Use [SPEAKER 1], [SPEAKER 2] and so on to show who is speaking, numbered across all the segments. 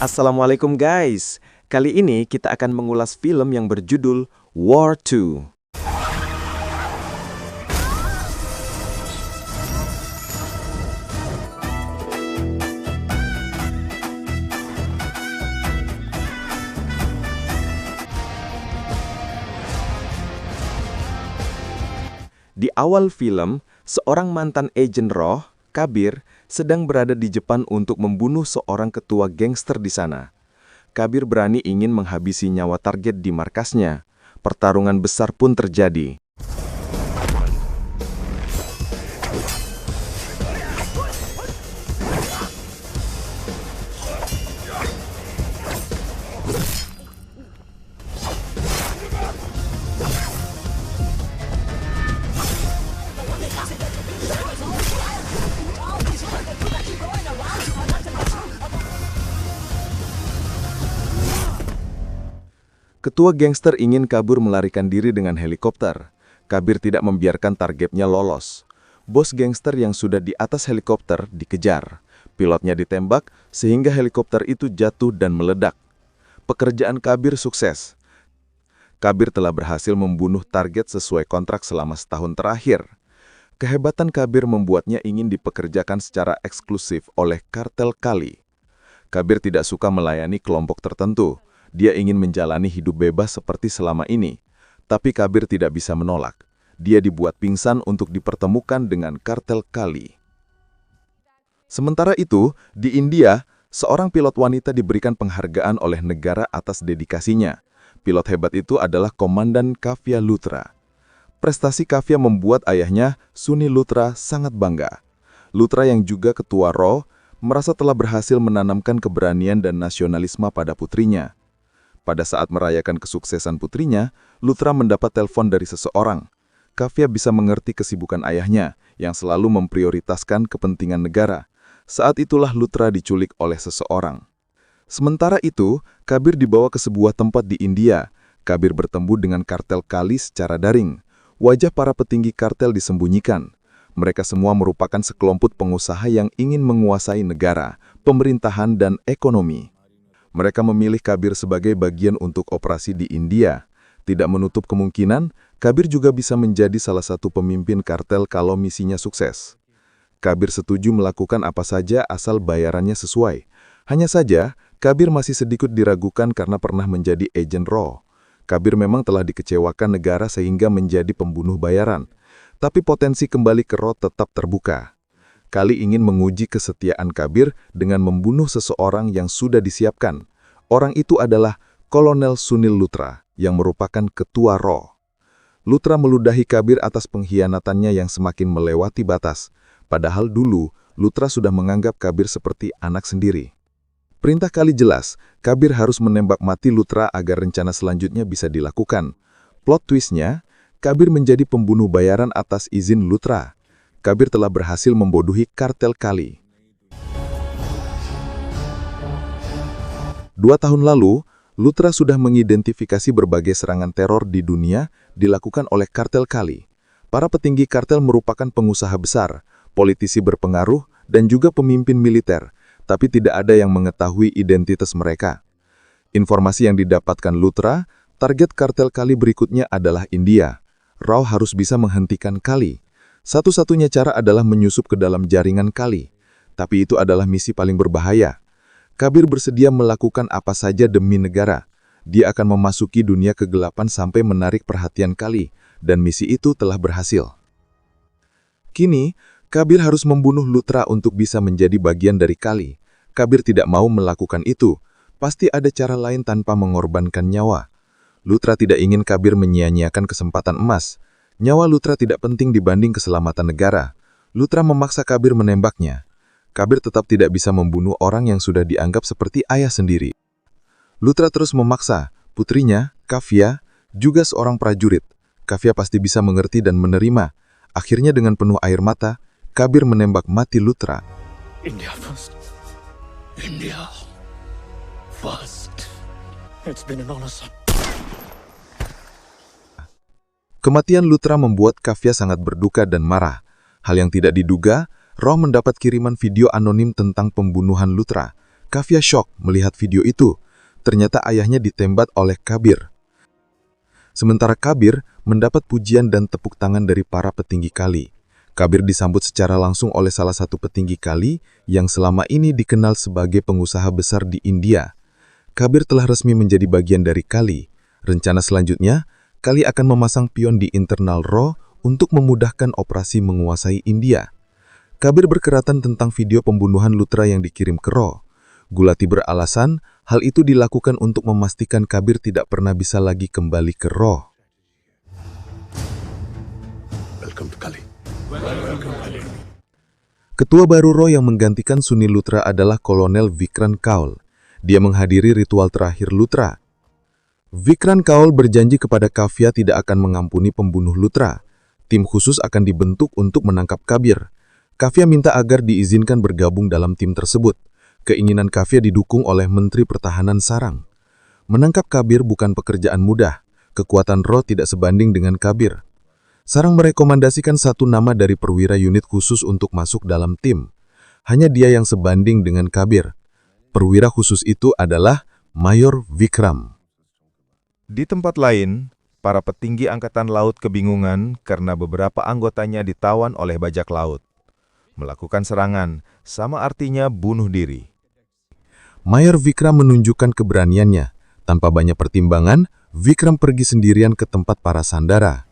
[SPEAKER 1] Assalamualaikum guys. Kali ini kita akan mengulas film yang berjudul War 2. Di awal film, seorang mantan agen Roh, Kabir, sedang berada di Jepang untuk membunuh seorang ketua gangster di sana. Kabir berani ingin menghabisi nyawa target di markasnya. Pertarungan besar pun terjadi. Ketua gangster ingin kabur melarikan diri dengan helikopter. Kabir tidak membiarkan targetnya lolos. Bos gangster yang sudah di atas helikopter dikejar. Pilotnya ditembak sehingga helikopter itu jatuh dan meledak. Pekerjaan Kabir sukses. Kabir telah berhasil membunuh target sesuai kontrak selama setahun terakhir. Kehebatan Kabir membuatnya ingin dipekerjakan secara eksklusif oleh kartel Kali. Kabir tidak suka melayani kelompok tertentu. Dia ingin menjalani hidup bebas seperti selama ini, tapi Kabir tidak bisa menolak. Dia dibuat pingsan untuk dipertemukan dengan kartel Kali. Sementara itu, di India, seorang pilot wanita diberikan penghargaan oleh negara atas dedikasinya. Pilot hebat itu adalah Komandan Kavya Luthra. Prestasi Kavya membuat ayahnya, Suni Luthra, sangat bangga. Luthra yang juga ketua RAW, merasa telah berhasil menanamkan keberanian dan nasionalisme pada putrinya. Pada saat merayakan kesuksesan putrinya, Luthra mendapat telepon dari seseorang. Kavya bisa mengerti kesibukan ayahnya, yang selalu memprioritaskan kepentingan negara. Saat itulah Luthra diculik oleh seseorang. Sementara itu, Kabir dibawa ke sebuah tempat di India. Kabir bertemu dengan kartel Kali secara daring. Wajah para petinggi kartel disembunyikan. Mereka semua merupakan sekelompok pengusaha yang ingin menguasai negara, pemerintahan, dan ekonomi. Mereka memilih Kabir sebagai bagian untuk operasi di India. Tidak menutup kemungkinan, Kabir juga bisa menjadi salah satu pemimpin kartel kalau misinya sukses. Kabir setuju melakukan apa saja asal bayarannya sesuai. Hanya saja, Kabir masih sedikit diragukan karena pernah menjadi agen RAW. Kabir memang telah dikecewakan negara sehingga menjadi pembunuh bayaran. Tapi potensi kembali ke RAW tetap terbuka. Kali ingin menguji kesetiaan Kabir dengan membunuh seseorang yang sudah disiapkan. Orang itu adalah Kolonel Sunil Luthra, yang merupakan ketua RAW. Luthra meludahi Kabir atas pengkhianatannya yang semakin melewati batas. Padahal dulu, Luthra sudah menganggap Kabir seperti anak sendiri. Perintah Kali jelas, Kabir harus menembak mati Luthra agar rencana selanjutnya bisa dilakukan. Plot twistnya, Kabir menjadi pembunuh bayaran atas izin Luthra. Kabir telah berhasil membodohi kartel Kali. 2 tahun lalu, Luthra sudah mengidentifikasi berbagai serangan teror di dunia dilakukan oleh kartel Kali. Para petinggi kartel merupakan pengusaha besar, politisi berpengaruh, dan juga pemimpin militer, tapi tidak ada yang mengetahui identitas mereka. Informasi yang didapatkan Luthra, target kartel Kali berikutnya adalah India. RAW harus bisa menghentikan Kali. Satu-satunya cara adalah menyusup ke dalam jaringan Kali. Tapi itu adalah misi paling berbahaya. Kabir bersedia melakukan apa saja demi negara. Dia akan memasuki dunia kegelapan sampai menarik perhatian Kali, dan misi itu telah berhasil. Kini, Kabir harus membunuh Luthra untuk bisa menjadi bagian dari Kali. Kabir tidak mau melakukan itu. Pasti ada cara lain tanpa mengorbankan nyawa. Luthra tidak ingin Kabir menyia-nyiakan kesempatan emas. Nyawa Luthra tidak penting dibanding keselamatan negara. Luthra memaksa Kabir menembaknya. Kabir tetap tidak bisa membunuh orang yang sudah dianggap seperti ayah sendiri. Luthra terus memaksa, putrinya, Kavya, juga seorang prajurit. Kavya pasti bisa mengerti dan menerima. Akhirnya dengan penuh air mata, Kabir menembak mati Luthra.
[SPEAKER 2] India first. India first. It's been an honor, son.
[SPEAKER 1] Kematian Luthra membuat Kavya sangat berduka dan marah. Hal yang tidak diduga, RAW mendapat kiriman video anonim tentang pembunuhan Luthra. Kafia syok melihat video itu. Ternyata ayahnya ditembak oleh Kabir. Sementara Kabir mendapat pujian dan tepuk tangan dari para petinggi Kali. Kabir disambut secara langsung oleh salah satu petinggi Kali yang selama ini dikenal sebagai pengusaha besar di India. Kabir telah resmi menjadi bagian dari Kali. Rencana selanjutnya, Kali akan memasang pion di internal Raw untuk memudahkan operasi menguasai India. Kabir berkeratan tentang video pembunuhan Luthra yang dikirim ke Raw. Gulati beralasan hal itu dilakukan untuk memastikan Kabir tidak pernah bisa lagi kembali ke Raw.
[SPEAKER 2] Welcome to Kali.
[SPEAKER 1] Ketua baru Raw yang menggantikan Sunil Luthra adalah Kolonel Vikram Kaul. Dia menghadiri ritual terakhir Luthra. Vikram Kaul berjanji kepada Kafia tidak akan mengampuni pembunuh Luthra. Tim khusus akan dibentuk untuk menangkap Kabir. Kafia minta agar diizinkan bergabung dalam tim tersebut. Keinginan Kafia didukung oleh Menteri Pertahanan Sarang. Menangkap Kabir bukan pekerjaan mudah. Kekuatan Raw tidak sebanding dengan Kabir. Sarang merekomendasikan satu nama dari perwira unit khusus untuk masuk dalam tim. Hanya dia yang sebanding dengan Kabir. Perwira khusus itu adalah Mayor Vikram.
[SPEAKER 3] Di tempat lain, para petinggi Angkatan Laut kebingungan karena beberapa anggotanya ditawan oleh bajak laut. Melakukan serangan sama artinya bunuh diri.
[SPEAKER 1] Mayor Vikram menunjukkan keberaniannya. Tanpa banyak pertimbangan, Vikram pergi sendirian ke tempat para sandara.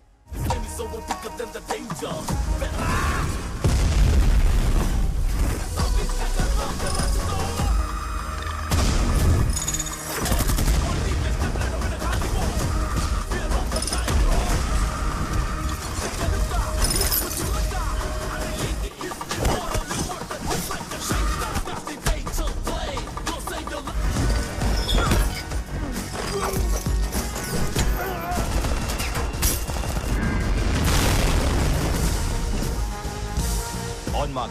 [SPEAKER 3] On mark.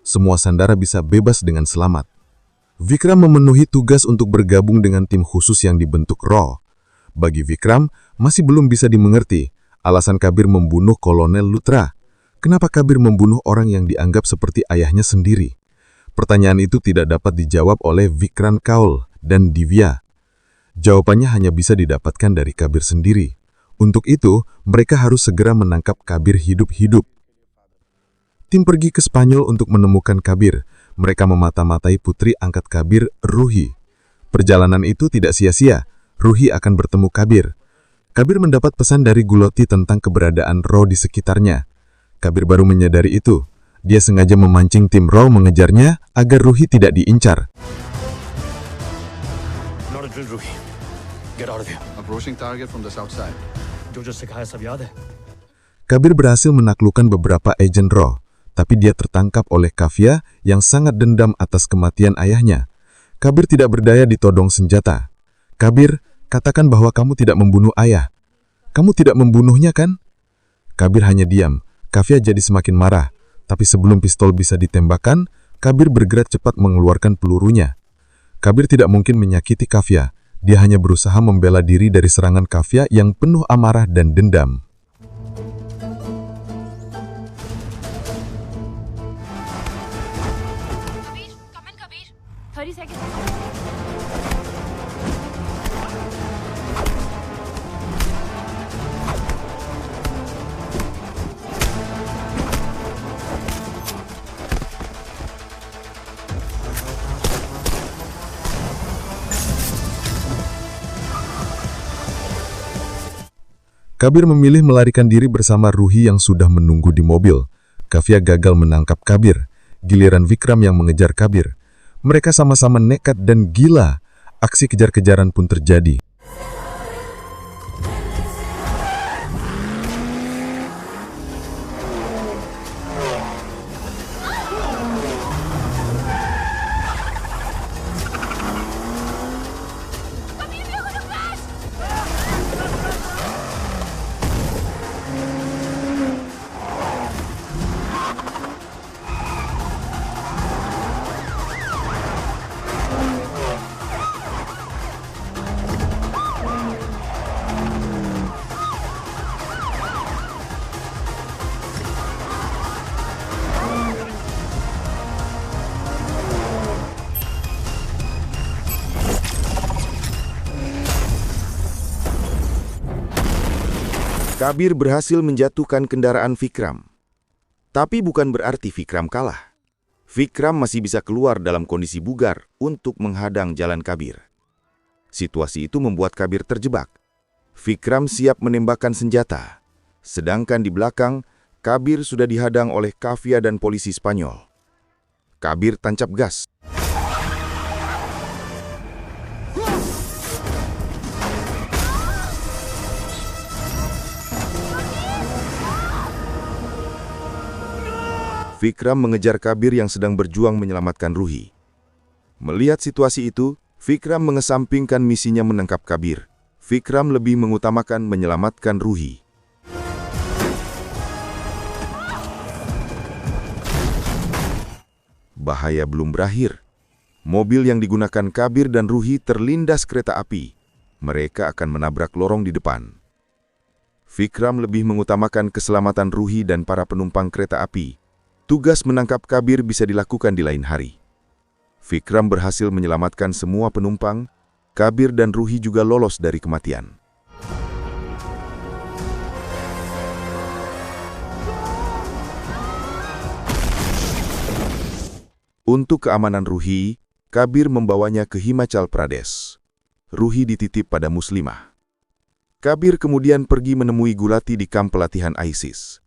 [SPEAKER 1] Semua sandara bisa bebas dengan selamat. Vikram memenuhi tugas untuk bergabung dengan tim khusus yang dibentuk Raw. Bagi Vikram, masih belum bisa dimengerti alasan Kabir membunuh Kolonel Luthra. Kenapa Kabir membunuh orang yang dianggap seperti ayahnya sendiri? Pertanyaan itu tidak dapat dijawab oleh Vikram Kaul dan Divya. Jawabannya hanya bisa didapatkan dari Kabir sendiri. Untuk itu, mereka harus segera menangkap Kabir hidup-hidup. Tim pergi ke Spanyol untuk menemukan Kabir. Mereka memata-matai putri angkat Kabir, Ruhi. Perjalanan itu tidak sia-sia. Ruhi akan bertemu Kabir. Kabir mendapat pesan dari Gulati tentang keberadaan Raw di sekitarnya. Kabir baru menyadari itu. Dia sengaja memancing tim Raw mengejarnya agar Ruhi tidak diincar.
[SPEAKER 2] Not a drill, Ruhi. Get out of here.
[SPEAKER 4] Approaching target from the south side.
[SPEAKER 2] जो जो सिखाया सब याद है.
[SPEAKER 1] Kabir berhasil menaklukkan beberapa agen Raw, tapi dia tertangkap oleh Kafia yang sangat dendam atas kematian ayahnya. Kabir tidak berdaya ditodong senjata. Kabir, katakan bahwa kamu tidak membunuh ayah. Kamu tidak membunuhnya, kan? Kabir hanya diam. Kafia jadi semakin marah. Tapi sebelum pistol bisa ditembakkan, Kabir bergerak cepat mengeluarkan pelurunya. Kabir tidak mungkin menyakiti Kafia. Dia hanya berusaha membela diri dari serangan Kafia yang penuh amarah dan dendam.
[SPEAKER 5] Kabir, come in, Kabir. 30 seconds.
[SPEAKER 1] Kabir memilih melarikan diri bersama Ruhi yang sudah menunggu di mobil. Kafia gagal menangkap Kabir. Giliran Vikram yang mengejar Kabir. Mereka sama-sama nekat dan gila. Aksi kejar-kejaran pun terjadi.
[SPEAKER 6] Kabir berhasil menjatuhkan kendaraan Vikram. Tapi bukan berarti Vikram kalah. Vikram masih bisa keluar dalam kondisi bugar untuk menghadang jalan Kabir. Situasi itu membuat Kabir terjebak. Vikram siap menembakkan senjata. Sedangkan di belakang, Kabir sudah dihadang oleh Kavya dan polisi Spanyol. Kabir tancap gas. Vikram mengejar Kabir yang sedang berjuang menyelamatkan Ruhi. Melihat situasi itu, Vikram mengesampingkan misinya menangkap Kabir. Vikram lebih mengutamakan menyelamatkan Ruhi. Bahaya belum berakhir. Mobil yang digunakan Kabir dan Ruhi terlindas kereta api. Mereka akan menabrak lorong di depan. Vikram lebih mengutamakan keselamatan Ruhi dan para penumpang kereta api. Tugas menangkap Kabir bisa dilakukan di lain hari. Vikram berhasil menyelamatkan semua penumpang. Kabir dan Ruhi juga lolos dari kematian. Untuk keamanan Ruhi, Kabir membawanya ke Himachal Pradesh. Ruhi dititip pada Muslimah. Kabir kemudian pergi menemui Gulati di kamp pelatihan ISIS.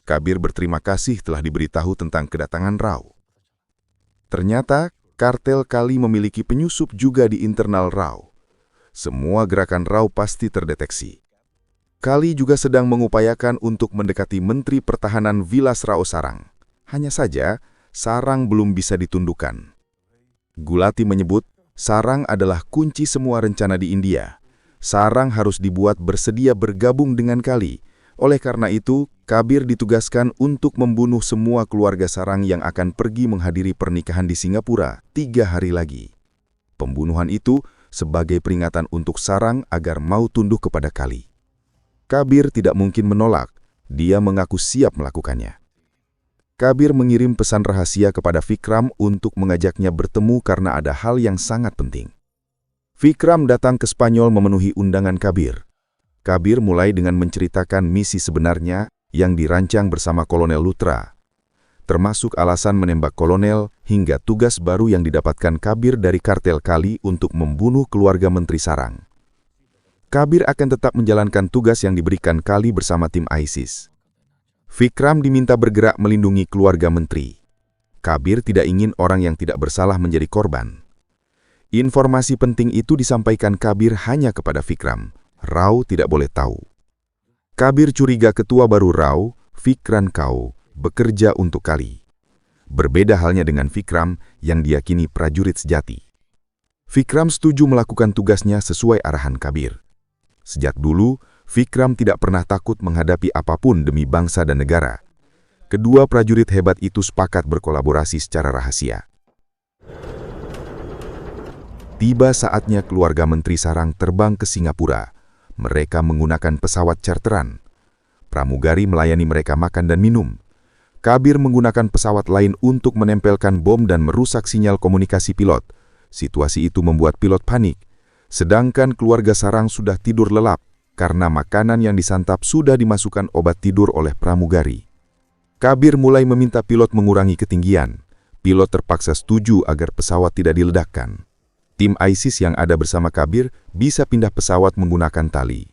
[SPEAKER 6] Kabir berterima kasih telah diberitahu tentang kedatangan Rao. Ternyata, kartel Kali memiliki penyusup juga di internal Rao. Semua gerakan Rao pasti terdeteksi. Kali juga sedang mengupayakan untuk mendekati Menteri Pertahanan Vilas Rao Sarang. Hanya saja, Sarang belum bisa ditundukkan. Gulati menyebut, Sarang adalah kunci semua rencana di India. Sarang harus dibuat bersedia bergabung dengan Kali. Oleh karena itu, Kabir ditugaskan untuk membunuh semua keluarga Sarang yang akan pergi menghadiri pernikahan di Singapura 3 hari lagi. Pembunuhan itu sebagai peringatan untuk Sarang agar mau tunduk kepada Kali. Kabir tidak mungkin menolak, dia mengaku siap melakukannya. Kabir mengirim pesan rahasia kepada Vikram untuk mengajaknya bertemu karena ada hal yang sangat penting. Vikram datang ke Spanyol memenuhi undangan Kabir. Kabir mulai dengan menceritakan misi sebenarnya yang dirancang bersama Kolonel Lutra, termasuk alasan menembak kolonel hingga tugas baru yang didapatkan Kabir dari kartel Kali untuk membunuh keluarga Menteri Sarang. Kabir akan tetap menjalankan tugas yang diberikan Kali bersama tim ISIS. Vikram diminta bergerak melindungi keluarga menteri. Kabir tidak ingin orang yang tidak bersalah menjadi korban. Informasi penting itu disampaikan Kabir hanya kepada Vikram. Rao tidak boleh tahu. Kabir curiga ketua baru Rao, Vikram Kau, bekerja untuk Kali. Berbeda halnya dengan Vikram yang diyakini prajurit sejati. Vikram setuju melakukan tugasnya sesuai arahan Kabir. Sejak dulu, Vikram tidak pernah takut menghadapi apapun demi bangsa dan negara. Kedua prajurit hebat itu sepakat berkolaborasi secara rahasia. Tiba saatnya keluarga Menteri Sarang terbang ke Singapura. Mereka menggunakan pesawat charteran. Pramugari melayani mereka makan dan minum. Kabir menggunakan pesawat lain untuk menempelkan bom dan merusak sinyal komunikasi pilot. Situasi itu membuat pilot panik. Sedangkan keluarga Sarang sudah tidur lelap karena makanan yang disantap sudah dimasukkan obat tidur oleh pramugari. Kabir mulai meminta pilot mengurangi ketinggian. Pilot terpaksa setuju agar pesawat tidak diledakkan. Tim ISIS yang ada bersama Kabir bisa pindah pesawat menggunakan tali.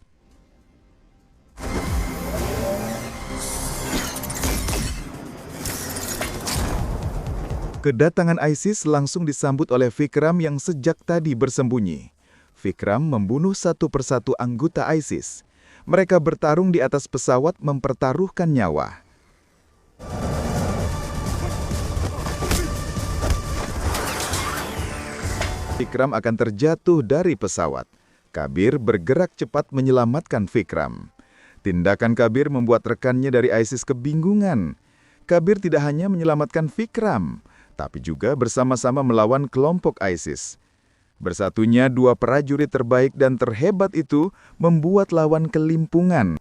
[SPEAKER 3] Kedatangan ISIS langsung disambut oleh Vikram yang sejak tadi bersembunyi. Vikram membunuh satu persatu anggota ISIS. Mereka bertarung di atas pesawat mempertaruhkan nyawa. Vikram akan terjatuh dari pesawat. Kabir bergerak cepat menyelamatkan Vikram. Tindakan Kabir membuat rekannya dari ISIS kebingungan. Kabir tidak hanya menyelamatkan Vikram, tapi juga bersama-sama melawan kelompok ISIS. Bersatunya dua prajurit terbaik dan terhebat itu membuat lawan kelimpungan.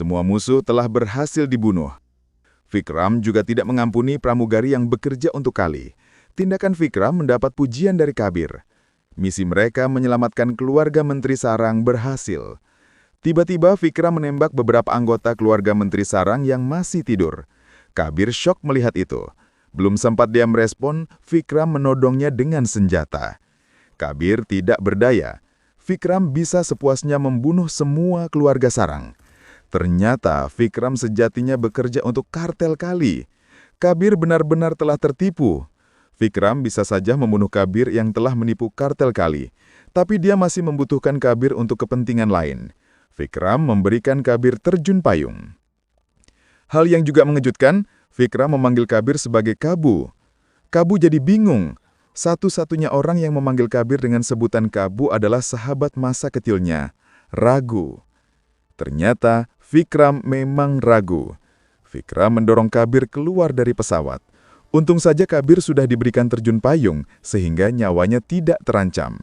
[SPEAKER 6] Semua musuh telah berhasil dibunuh. Vikram juga tidak mengampuni pramugari yang bekerja untuk Kali. Tindakan Vikram mendapat pujian dari Kabir. Misi mereka menyelamatkan keluarga Menteri Sarang berhasil. Tiba-tiba Vikram menembak beberapa anggota keluarga Menteri Sarang yang masih tidur. Kabir syok melihat itu. Belum sempat dia merespon, Vikram menodongnya dengan senjata. Kabir tidak berdaya. Vikram bisa sepuasnya membunuh semua keluarga Sarang. Ternyata Vikram sejatinya bekerja untuk kartel Kali. Kabir benar-benar telah tertipu. Vikram bisa saja membunuh Kabir yang telah menipu kartel Kali, tapi dia masih membutuhkan Kabir untuk kepentingan lain. Vikram memberikan Kabir terjun payung. Hal yang juga mengejutkan, Vikram memanggil Kabir sebagai Kabu. Kabu jadi bingung. Satu-satunya orang yang memanggil Kabir dengan sebutan Kabu adalah sahabat masa kecilnya, Ragu. Ternyata Vikram memang ragu. Vikram mendorong Kabir keluar dari pesawat. Untung saja Kabir sudah diberikan terjun payung, sehingga nyawanya tidak terancam.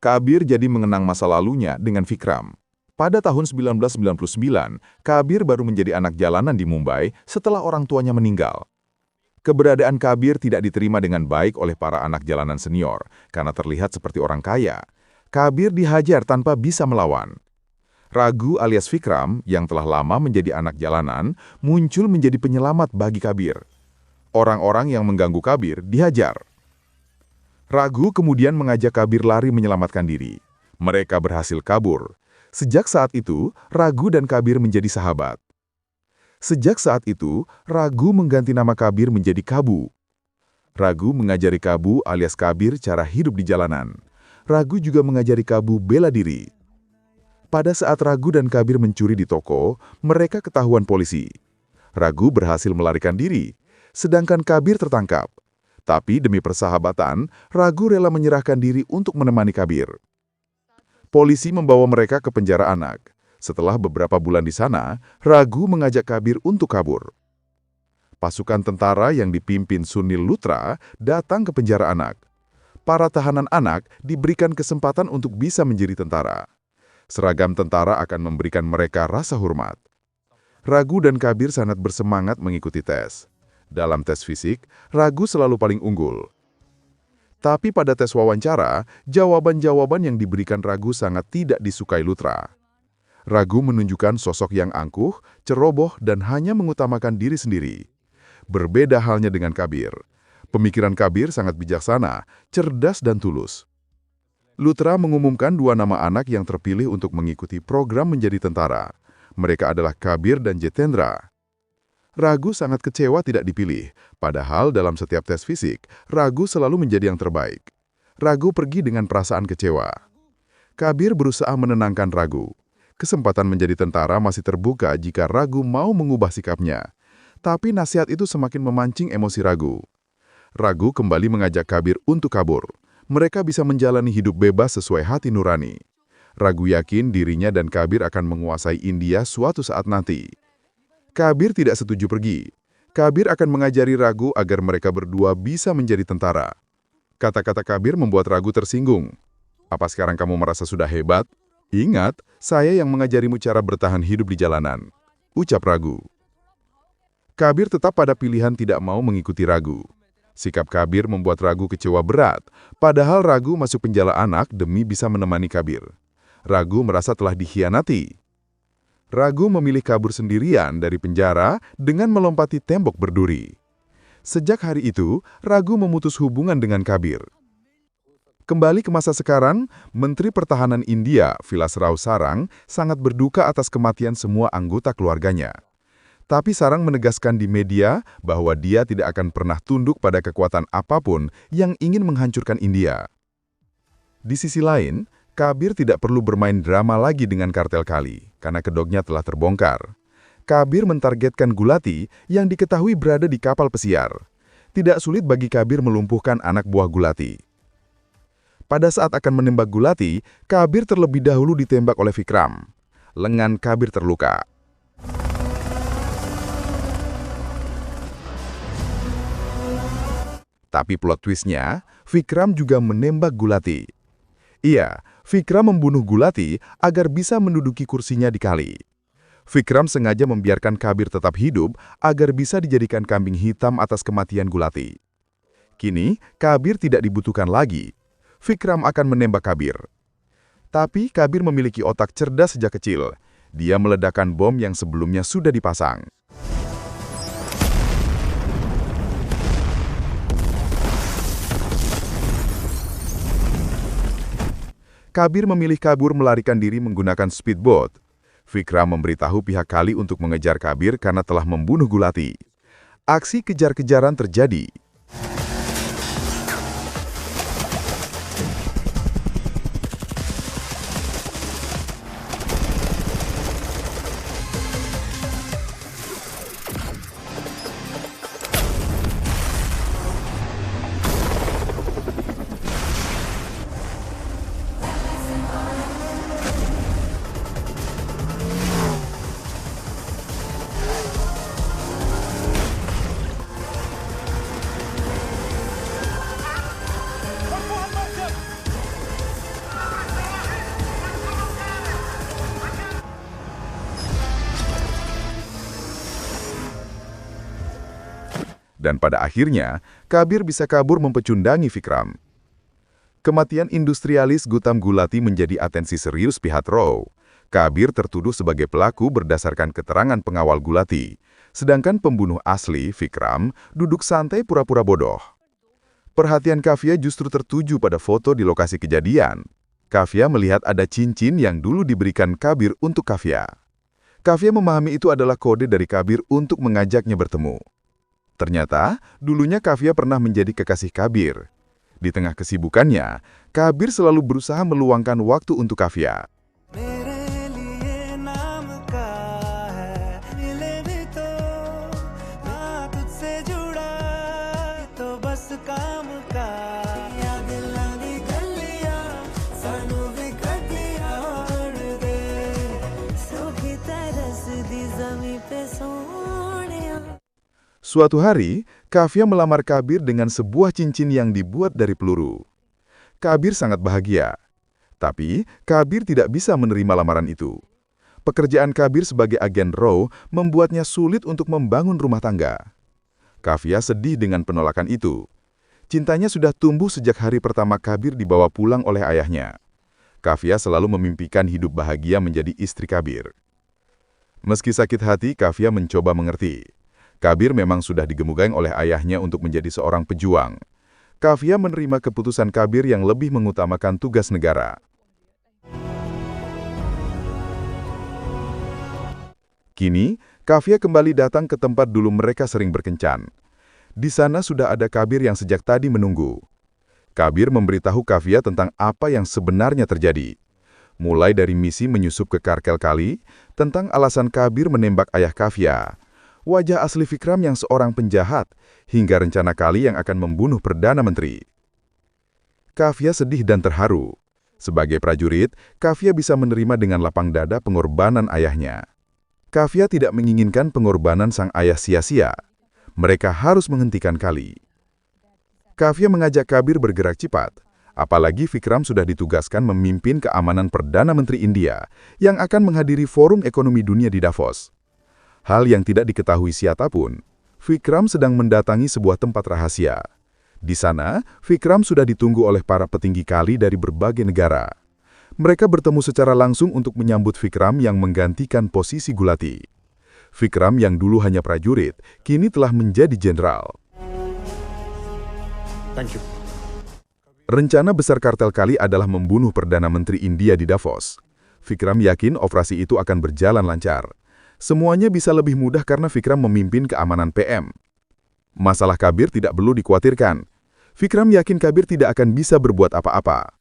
[SPEAKER 6] Kabir jadi mengenang masa lalunya dengan Vikram. Pada tahun 1999, Kabir baru menjadi anak jalanan di Mumbai setelah orang tuanya meninggal. Keberadaan Kabir tidak diterima dengan baik oleh para anak jalanan senior, karena terlihat seperti orang kaya. Kabir dihajar tanpa bisa melawan. Ragu alias Vikram, yang telah lama menjadi anak jalanan, muncul menjadi penyelamat bagi Kabir. Orang-orang yang mengganggu Kabir dihajar. Ragu kemudian mengajak Kabir lari menyelamatkan diri. Mereka berhasil kabur. Sejak saat itu, Ragu dan Kabir menjadi sahabat. Sejak saat itu, Ragu mengganti nama Kabir menjadi Kabu. Ragu mengajari Kabu alias Kabir cara hidup di jalanan. Ragu juga mengajari Kabu bela diri. Pada saat Ragu dan Kabir mencuri di toko, mereka ketahuan polisi. Ragu berhasil melarikan diri, sedangkan Kabir tertangkap. Tapi demi persahabatan, Ragu rela menyerahkan diri untuk menemani Kabir. Polisi membawa mereka ke penjara anak. Setelah beberapa bulan di sana, Ragu mengajak Kabir untuk kabur. Pasukan tentara yang dipimpin Sunil Luthra datang ke penjara anak. Para tahanan anak diberikan kesempatan untuk bisa menjadi tentara. Seragam tentara akan memberikan mereka rasa hormat. Ragu dan Kabir sangat bersemangat mengikuti tes. Dalam tes fisik, Ragu selalu paling unggul. Tapi pada tes wawancara, jawaban-jawaban yang diberikan Ragu sangat tidak disukai Luthra. Ragu menunjukkan sosok yang angkuh, ceroboh, dan hanya mengutamakan diri sendiri. Berbeda halnya dengan Kabir. Pemikiran Kabir sangat bijaksana, cerdas, dan tulus. Luthra mengumumkan 2 nama anak yang terpilih untuk mengikuti program menjadi tentara. Mereka adalah Kabir dan Jitendra. Ragu sangat kecewa tidak dipilih, padahal dalam setiap tes fisik, Ragu selalu menjadi yang terbaik. Ragu pergi dengan perasaan kecewa. Kabir berusaha menenangkan Ragu. Kesempatan menjadi tentara masih terbuka jika Ragu mau mengubah sikapnya. Tapi nasihat itu semakin memancing emosi Ragu. Ragu kembali mengajak Kabir untuk kabur. Mereka bisa menjalani hidup bebas sesuai hati nurani. Ragu yakin dirinya dan Kabir akan menguasai India suatu saat nanti. Kabir tidak setuju pergi. Kabir akan mengajari Ragu agar mereka berdua bisa menjadi tentara. Kata-kata Kabir membuat Ragu tersinggung. Apa sekarang kamu merasa sudah hebat? Ingat, saya yang mengajarimu cara bertahan hidup di jalanan. Ucap Ragu. Kabir tetap pada pilihan tidak mau mengikuti Ragu. Sikap Kabir membuat Ragu kecewa berat, padahal Ragu masuk penjara anak demi bisa menemani Kabir. Ragu merasa telah dikhianati. Ragu memilih kabur sendirian dari penjara dengan melompati tembok berduri. Sejak hari itu, Ragu memutus hubungan dengan Kabir. Kembali ke masa sekarang, Menteri Pertahanan India, Vilas Rao Sarang, sangat berduka atas kematian semua anggota keluarganya. Tapi Sarang menegaskan di media bahwa dia tidak akan pernah tunduk pada kekuatan apapun yang ingin menghancurkan India. Di sisi lain, Kabir tidak perlu bermain drama lagi dengan kartel Kali, karena kedoknya telah terbongkar. Kabir mentargetkan Gulati yang diketahui berada di kapal pesiar. Tidak sulit bagi Kabir melumpuhkan anak buah Gulati. Pada saat akan menembak Gulati, Kabir terlebih dahulu ditembak oleh Vikram. Lengan Kabir terluka. Tapi plot twistnya, Vikram juga menembak Gulati. Iya, Vikram membunuh Gulati agar bisa menduduki kursinya di Kali. Vikram sengaja membiarkan Kabir tetap hidup agar bisa dijadikan kambing hitam atas kematian Gulati. Kini, Kabir tidak dibutuhkan lagi. Vikram akan menembak Kabir. Tapi Kabir memiliki otak cerdas sejak kecil. Dia meledakkan bom yang sebelumnya sudah dipasang. Kabir memilih kabur melarikan diri menggunakan speedboat. Vikram memberitahu pihak Kali untuk mengejar Kabir karena telah membunuh Gulati. Aksi kejar-kejaran terjadi. Dan pada akhirnya, Kabir bisa kabur mempecundangi Vikram. Kematian industrialis Gautam Gulati menjadi atensi serius pihak Rao. Kabir tertuduh sebagai pelaku berdasarkan keterangan pengawal Gulati, sedangkan pembunuh asli, Vikram, duduk santai pura-pura bodoh. Perhatian Kafia justru tertuju pada foto di lokasi kejadian. Kafia melihat ada cincin yang dulu diberikan Kabir untuk Kafia. Kafia memahami itu adalah kode dari Kabir untuk mengajaknya bertemu. Ternyata, dulunya Kafia pernah menjadi kekasih Kabir. Di tengah kesibukannya, Kabir selalu berusaha meluangkan waktu untuk Kafia. Suatu hari, Kafia melamar Kabir dengan sebuah cincin yang dibuat dari peluru. Kabir sangat bahagia. Tapi, Kabir tidak bisa menerima lamaran itu. Pekerjaan Kabir sebagai agen Rao membuatnya sulit untuk membangun rumah tangga. Kafia sedih dengan penolakan itu. Cintanya sudah tumbuh sejak hari pertama Kabir dibawa pulang oleh ayahnya. Kafia selalu memimpikan hidup bahagia menjadi istri Kabir. Meski sakit hati, Kafia mencoba mengerti. Kabir memang sudah digemugang oleh ayahnya untuk menjadi seorang pejuang. Kafia menerima keputusan Kabir yang lebih mengutamakan tugas negara. Kini, Kafia kembali datang ke tempat dulu mereka sering berkencan. Di sana sudah ada Kabir yang sejak tadi menunggu. Kabir memberitahu Kafia tentang apa yang sebenarnya terjadi. Mulai dari misi menyusup ke Karkel Kali, tentang alasan Kabir menembak ayah Kafia, wajah asli Vikram yang seorang penjahat, hingga rencana Kali yang akan membunuh Perdana Menteri. Kafia sedih dan terharu. Sebagai prajurit, Kafia bisa menerima dengan lapang dada pengorbanan ayahnya. Kafia tidak menginginkan pengorbanan sang ayah sia-sia. Mereka harus menghentikan Kali. Kafia mengajak Kabir bergerak cepat, apalagi Vikram sudah ditugaskan memimpin keamanan Perdana Menteri India yang akan menghadiri Forum Ekonomi Dunia di Davos. Hal yang tidak diketahui siapapun, Vikram sedang mendatangi sebuah tempat rahasia. Di sana, Vikram sudah ditunggu oleh para petinggi Kali dari berbagai negara. Mereka bertemu secara langsung untuk menyambut Vikram yang menggantikan posisi Gulati. Vikram yang dulu hanya prajurit, kini telah menjadi jenderal.
[SPEAKER 2] Thank you.
[SPEAKER 6] Rencana besar kartel Kali adalah membunuh Perdana Menteri India di Davos. Vikram yakin operasi itu akan berjalan lancar. Semuanya bisa lebih mudah karena Vikram memimpin keamanan PM. Masalah Kabir tidak perlu dikhawatirkan. Vikram yakin Kabir tidak akan bisa berbuat apa-apa.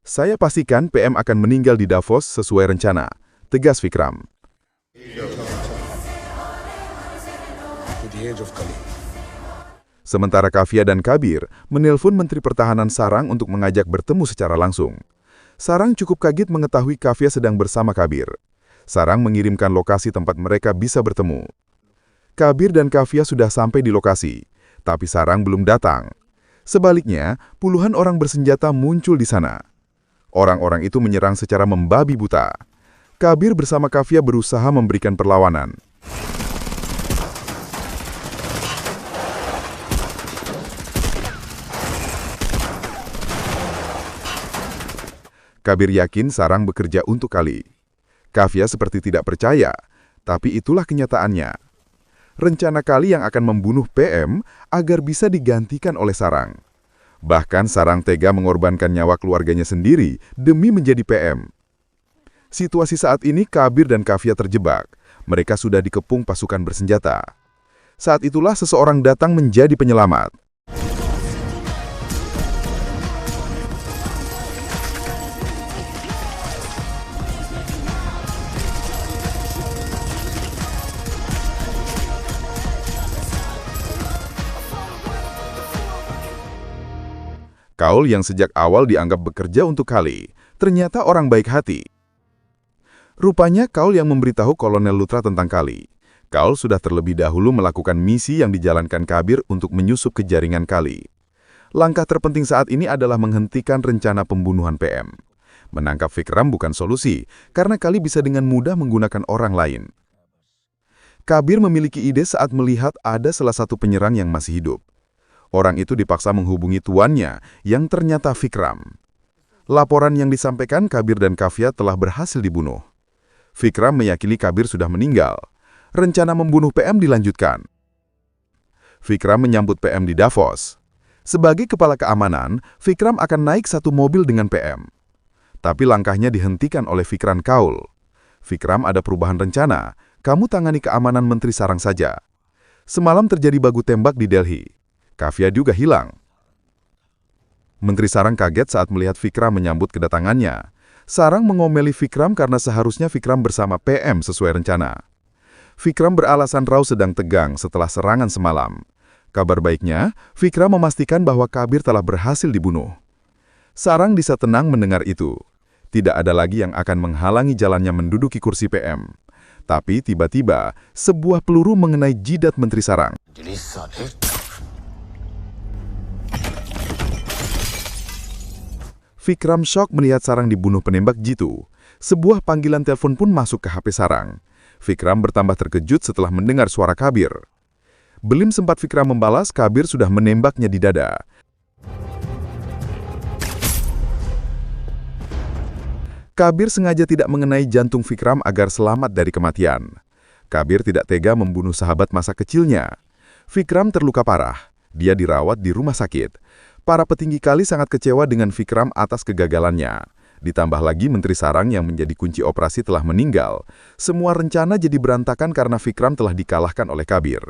[SPEAKER 6] Saya pastikan PM akan meninggal di Davos sesuai rencana, tegas Vikram. Sementara Kafia dan Kabir menelpon Menteri Pertahanan Sarang untuk mengajak bertemu secara langsung. Sarang cukup kaget mengetahui Kafia sedang bersama Kabir. Sarang mengirimkan lokasi tempat mereka bisa bertemu. Kabir dan Kafia sudah sampai di lokasi, tapi Sarang belum datang. Sebaliknya, puluhan orang bersenjata muncul di sana. Orang-orang itu menyerang secara membabi buta. Kabir bersama Kafia berusaha memberikan perlawanan. Kabir yakin sarang bekerja untuk Kali. Kafia seperti tidak percaya, tapi itulah kenyataannya. Rencana Kali yang akan membunuh PM agar bisa digantikan oleh sarang. Bahkan sarang tega mengorbankan nyawa keluarganya sendiri demi menjadi PM. Situasi saat ini Kabir dan Kafia terjebak. Mereka sudah dikepung pasukan bersenjata. Saat itulah seseorang datang menjadi penyelamat. Kaul yang sejak awal dianggap bekerja untuk Kali, ternyata orang baik hati. Rupanya Kaul yang memberitahu Kolonel Lutra tentang Kali. Kaul sudah terlebih dahulu melakukan misi yang dijalankan Kabir untuk menyusup ke jaringan Kali. Langkah terpenting saat ini adalah menghentikan rencana pembunuhan PM. Menangkap Vikram bukan solusi, karena Kali bisa dengan mudah menggunakan orang lain. Kabir memiliki ide saat melihat ada salah satu penyerang yang masih hidup. Orang itu dipaksa menghubungi tuannya yang ternyata Vikram. Laporan yang disampaikan Kabir dan Kafia telah berhasil dibunuh. Vikram meyakini Kabir sudah meninggal. Rencana membunuh PM dilanjutkan. Vikram menyambut PM di Davos. Sebagai kepala keamanan, Vikram akan naik satu mobil dengan PM. Tapi langkahnya dihentikan oleh Vikram Kaul. Vikram, ada perubahan rencana. Kamu tangani keamanan Menteri Sarang saja. Semalam terjadi baku tembak di Delhi. Kafia juga hilang. Menteri Sarang kaget saat melihat Vikram menyambut kedatangannya. Sarang mengomeli Vikram karena seharusnya Vikram bersama PM sesuai rencana. Vikram beralasan Rao sedang tegang setelah serangan semalam. Kabar baiknya, Vikram memastikan bahwa Kabir telah berhasil dibunuh. Sarang bisa tenang mendengar itu. Tidak ada lagi yang akan menghalangi jalannya menduduki kursi PM. Tapi tiba-tiba, sebuah peluru mengenai jidat Menteri Sarang. Vikram shock melihat Sarang dibunuh penembak jitu. Sebuah panggilan telepon pun masuk ke HP Sarang. Vikram bertambah terkejut setelah mendengar suara Kabir. Belum sempat Vikram membalas, Kabir sudah menembaknya di dada. Kabir sengaja tidak mengenai jantung Vikram agar selamat dari kematian. Kabir tidak tega membunuh sahabat masa kecilnya. Vikram terluka parah. Dia dirawat di rumah sakit. Para petinggi Kali sangat kecewa dengan Vikram atas kegagalannya. Ditambah lagi Menteri Sarang yang menjadi kunci operasi telah meninggal. Semua rencana jadi berantakan karena Vikram telah dikalahkan oleh Kabir.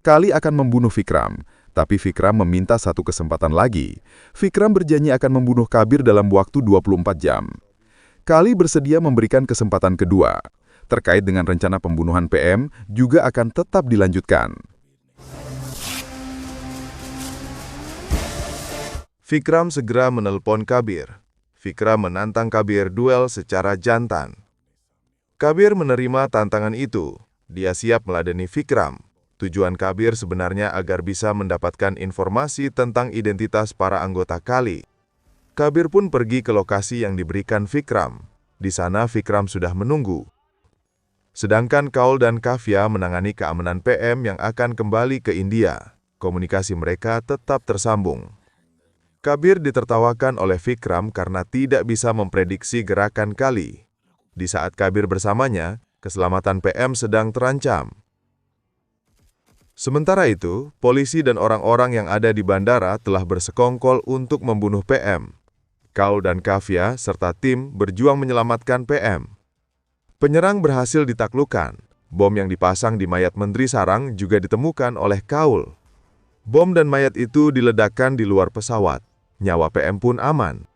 [SPEAKER 6] Kali akan membunuh Vikram, tapi Vikram meminta satu kesempatan lagi. Vikram berjanji akan membunuh Kabir dalam waktu 24 jam. Kali bersedia memberikan kesempatan kedua. Terkait dengan rencana pembunuhan PM juga akan tetap dilanjutkan.
[SPEAKER 3] Vikram segera menelpon Kabir. Vikram menantang Kabir duel secara jantan. Kabir menerima tantangan itu. Dia siap meladeni Vikram. Tujuan Kabir sebenarnya agar bisa mendapatkan informasi tentang identitas para anggota Kali. Kabir pun pergi ke lokasi yang diberikan Vikram. Di sana Vikram sudah menunggu. Sedangkan Kaul dan Kafia menangani keamanan PM yang akan kembali ke India. Komunikasi mereka tetap tersambung. Kabir ditertawakan oleh Vikram karena tidak bisa memprediksi gerakan Kali. Di saat Kabir bersamanya, keselamatan PM sedang terancam. Sementara itu, polisi dan orang-orang yang ada di bandara telah bersekongkol untuk membunuh PM. Kaul dan Kafia serta tim berjuang menyelamatkan PM. Penyerang berhasil ditaklukkan. Bom yang dipasang di mayat Menteri Sarang juga ditemukan oleh Kaul. Bom dan mayat itu diledakkan di luar pesawat. Nyawa PM pun aman.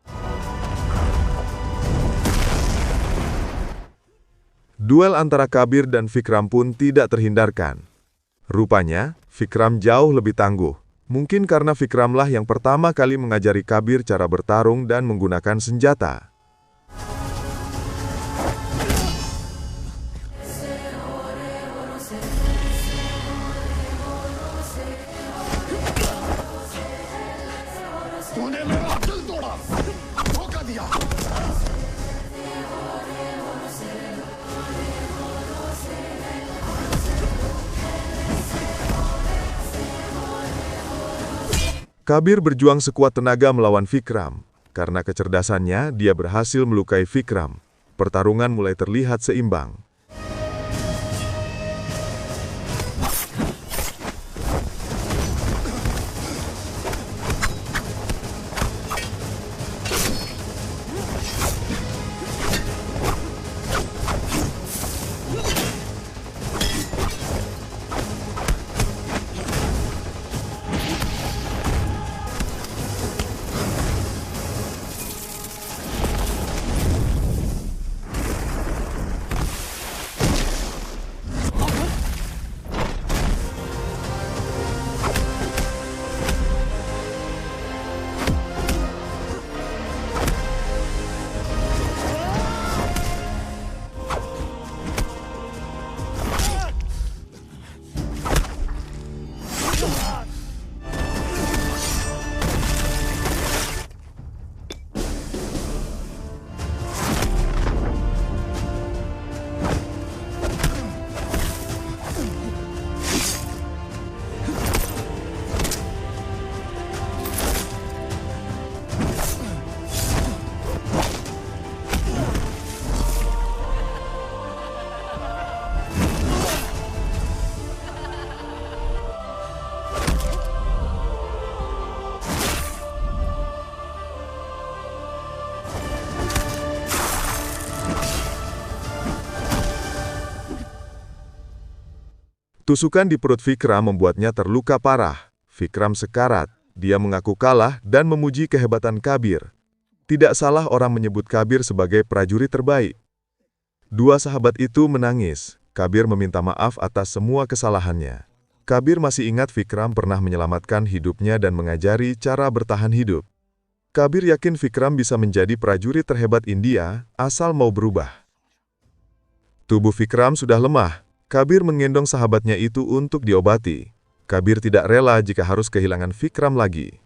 [SPEAKER 3] Duel antara Kabir dan Vikram pun tidak terhindarkan. Rupanya, Vikram jauh lebih tangguh. Mungkin karena Vikramlah yang pertama kali mengajari Kabir cara bertarung dan menggunakan senjata. Kabir berjuang sekuat tenaga melawan Vikram. Karena kecerdasannya, dia berhasil melukai Vikram. Pertarungan mulai terlihat seimbang. Tusukan di perut Vikram membuatnya terluka parah. Vikram sekarat, dia mengaku kalah dan memuji kehebatan Kabir. Tidak salah orang menyebut Kabir sebagai prajurit terbaik. Dua sahabat itu menangis. Kabir meminta maaf atas semua kesalahannya. Kabir masih ingat Vikram pernah menyelamatkan hidupnya dan mengajari cara bertahan hidup. Kabir yakin Vikram bisa menjadi prajurit terhebat India asal mau berubah. Tubuh Vikram sudah lemah. Kabir menggendong sahabatnya itu untuk diobati. Kabir tidak rela jika harus kehilangan Vikram lagi.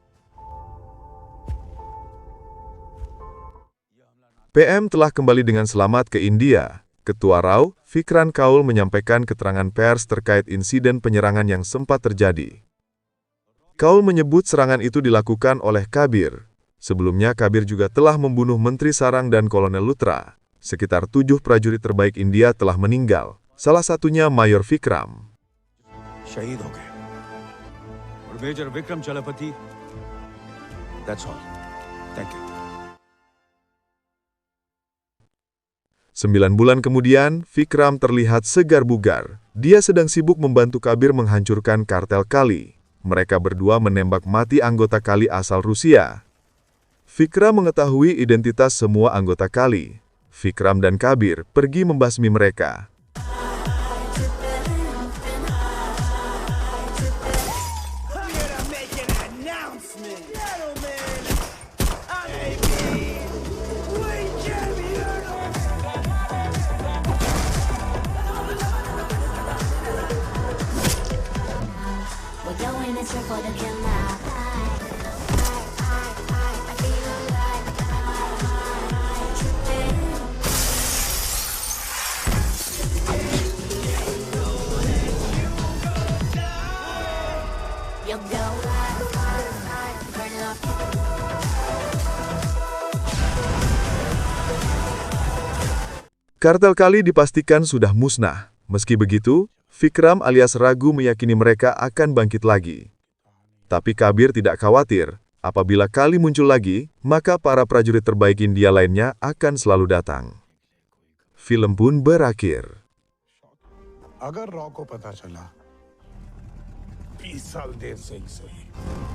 [SPEAKER 3] PM telah kembali dengan selamat ke India. Ketua Rao, Vikram Kaul menyampaikan keterangan pers terkait insiden penyerangan yang sempat terjadi. Kaul menyebut serangan itu dilakukan oleh Kabir. Sebelumnya Kabir juga telah membunuh Menteri Sarang dan Kolonel Luthra. Sekitar 7 prajurit terbaik India telah meninggal. Salah satunya Mayor Vikram.
[SPEAKER 2] शहीद हो गए और major Vikram Chalapathi. That's all. Thank you.
[SPEAKER 3] 9 bulan kemudian, Vikram terlihat segar bugar. Dia sedang sibuk membantu Kabir menghancurkan kartel Kali. Mereka berdua menembak mati anggota Kali asal Rusia. Vikram mengetahui identitas semua anggota Kali. Vikram dan Kabir pergi membasmi mereka. Kartel Kali dipastikan sudah musnah. Meski begitu, Vikram alias Ragu meyakini mereka akan bangkit lagi. Tapi Kabir tidak khawatir. Apabila Kali muncul lagi, maka para prajurit terbaik India lainnya akan selalu datang. Film pun berakhir.
[SPEAKER 7] अगर रॉ को पता चला 20 साल देर से ही सही